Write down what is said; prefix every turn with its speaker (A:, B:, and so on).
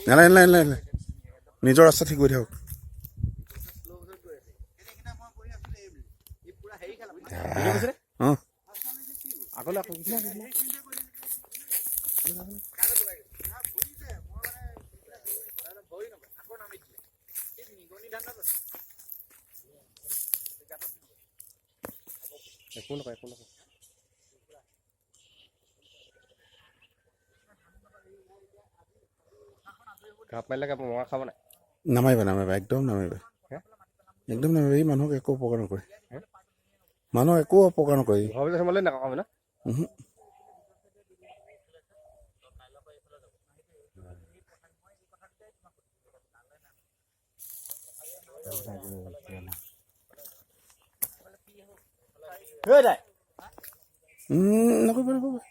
A: নালাগে নালাগে নালাগে নিজৰ ৰাস্তা ঠিক কৰি থাকক অঁ
B: একো নকয় একো নকয় ঘাপ মাৰিলে মৰা খাব নাই
A: নামাৰিবা নামাৰিবা একদম নামাৰিবা একদম নামাৰিবা এই মানুহক একো অপকাৰ নকৰে মানুহক একো অপকাৰ নকৰে
B: ঘৰৰ ভিতৰত সোমালে নাকাম না
A: নকৰিবা নকৰিবা